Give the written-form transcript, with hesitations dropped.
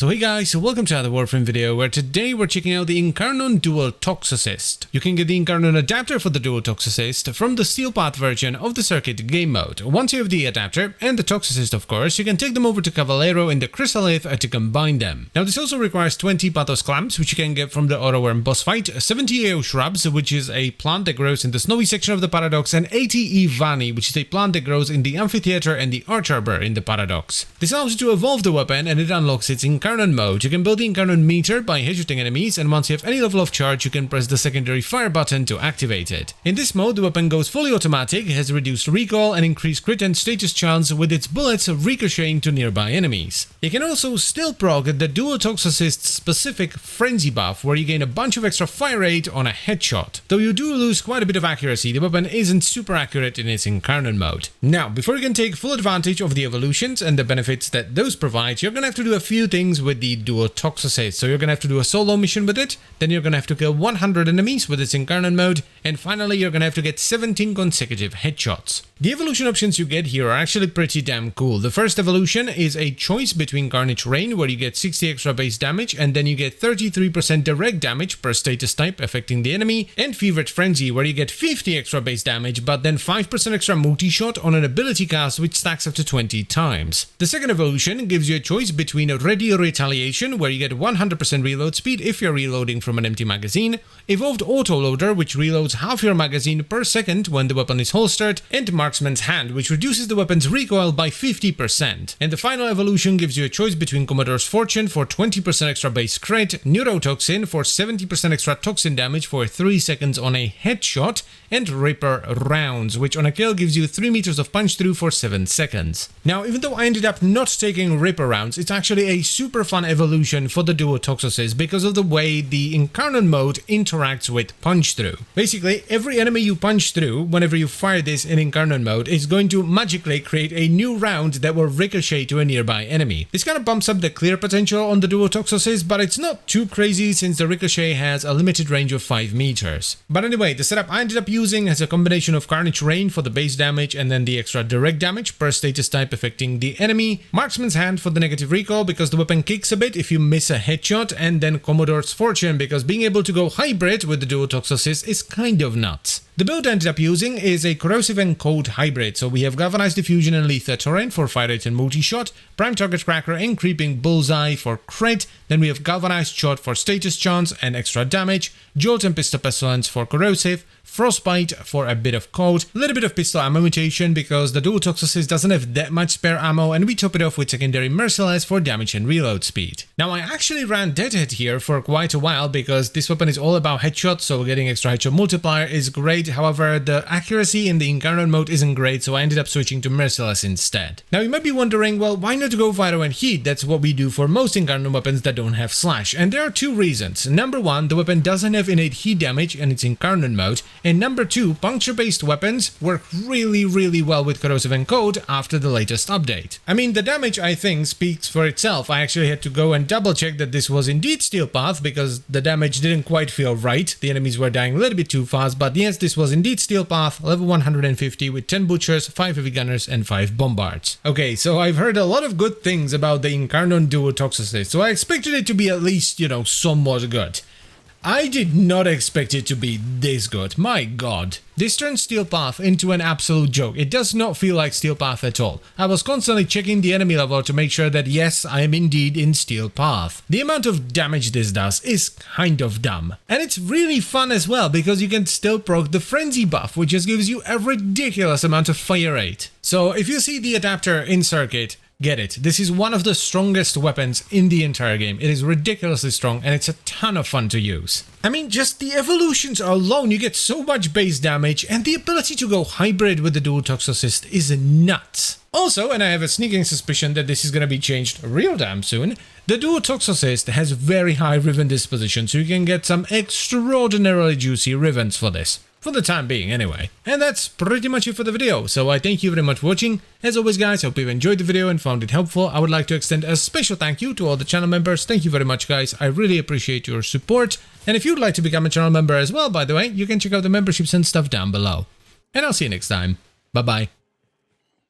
So hey guys, welcome to another Warframe video where today we're checking out the Incarnon dual Toxocyst. You can get the Incarnon adapter for the dual Toxocyst from the Steel Path version of the circuit game mode. Once you have the adapter and the Toxocyst of course, you can take them over to Cavalero in the Chrysalith to combine them. Now this also requires 20 Pathos clamps which you can get from the Autoworm boss fight, 70 AO shrubs which is a plant that grows in the snowy section of the Paradox, and 80 Ivani which is a plant that grows in the Amphitheater and the Arch Arbor in the Paradox. This allows you to evolve the weapon and it unlocks its Incarnon mode. You can build the Incarnon meter by headshotting enemies, and once you have any level of charge you can press the secondary fire button to activate it. In this mode the weapon goes fully automatic, has reduced recoil and increased crit and status chance with its bullets ricocheting to nearby enemies. You can also still proc the dual Toxocyst specific frenzy buff where you gain a bunch of extra fire rate on a headshot. Though you do lose quite a bit of accuracy, the weapon isn't super accurate in its Incarnon mode. Now before you can take full advantage of the evolutions and the benefits that those provide, you're gonna have to do a few things with the dual Toxocyst. So you're gonna have to do a solo mission with it, then you're gonna have to kill 100 enemies with its Incarnon mode, and finally you're gonna have to get 17 consecutive headshots. The evolution options you get here are actually pretty damn cool. The first evolution is a choice between Carnage Rain where you get 60 extra base damage and then you get 33% direct damage per status type affecting the enemy, and Fevered Frenzy where you get 50 extra base damage but then 5% extra multi-shot on an ability cast which stacks up to 20 times. The second evolution gives you a choice between a Ready Retaliation where you get 100% reload speed if you're reloading from an empty magazine, Evolved Autoloader which reloads half your magazine per second when the weapon is holstered, and Marksman's Hand which reduces the weapon's recoil by 50%. And the final evolution gives you a choice between Commodore's Fortune for 20% extra base crit, Neurotoxin for 70% extra toxin damage for 3 seconds on a headshot, and Ripper Rounds which on a kill gives you 3 meters of punch through for 7 seconds. Now even though I ended up not taking Ripper Rounds, it's actually a super fun evolution for the dual Toxocyst because of the way the Incarnon mode interacts with punch through. Basically every enemy you punch through whenever you fire this in Incarnon mode is going to magically create a new round that will ricochet to a nearby enemy. This kind of bumps up the clear potential on the dual Toxocyst, but it's not too crazy since the ricochet has a limited range of 5 meters. But anyway, the setup I ended up using has a combination of Carnage Rain for the base damage and then the extra direct damage per status type affecting the enemy, Marksman's Hand for the negative recoil because the weapon kicks a bit if you miss a headshot, and then Commodore's Fortune because being able to go hybrid with the dual Toxocyst is kind of nuts. The build I ended up using is a corrosive and cold hybrid, so we have galvanized diffusion and lethal terrain for fire rate and multi-shot, prime target cracker and creeping bullseye for crit, then we have galvanized shot for status chance and extra damage, jolt and pistol pestilence for corrosive, frostbite for a bit of cold, a little bit of pistol ammo mutation because the dual Toxocyst doesn't have that much spare ammo, and we top it off with secondary merciless for damage and reload speed. Now I actually ran Deadhead here for quite a while because this weapon is all about headshots, so getting extra headshot multiplier is great. However, the accuracy in the Incarnon mode isn't great, so I ended up switching to merciless instead. Now you might be wondering, well, why not go Vital and Heat? That's what we do for most Incarnon weapons that don't have slash, and there are two reasons. Number one, the weapon doesn't have innate heat damage in its Incarnon mode, and number two, puncture-based weapons work really well with corrosive and cold after the latest update. I mean, the damage I think speaks for itself. I actually had to go and double check that this was indeed Steel Path because the damage didn't quite feel right. The enemies were dying a little bit too fast, but yes, this was indeed Steel Path, level 150 with 10 Butchers, 5 Heavy Gunners and 5 Bombards. Okay, so I've heard a lot of good things about the Incarnon dual Toxocyst, so I expected it to be at least, somewhat good. I did not expect it to be this good, my god. This turns Steel Path into an absolute joke. It does not feel like Steel Path at all. I was constantly checking the enemy level to make sure that yes, I am indeed in Steel Path. The amount of damage this does is kind of dumb. And it's really fun as well because you can still proc the Frenzy buff, which just gives you a ridiculous amount of fire rate. So if you see the adapter in circuit, get it. This is one of the strongest weapons in the entire game. It is ridiculously strong and it's a ton of fun to use. I mean, just the evolutions alone, you get so much base damage, and the ability to go hybrid with the dual Toxocyst is nuts. Also, and I have a sneaking suspicion that this is gonna be changed real damn soon, the dual Toxocyst has very high riven disposition, so you can get some extraordinarily juicy rivens for this. For the time being, anyway. And that's pretty much it for the video, so I thank you very much for watching. As always guys, I hope you've enjoyed the video and found it helpful. I would like to extend a special thank you to all the channel members. Thank you very much guys, I really appreciate your support. And if you'd like to become a channel member as well, by the way, you can check out the memberships and stuff down below. And I'll see you next time. Bye bye.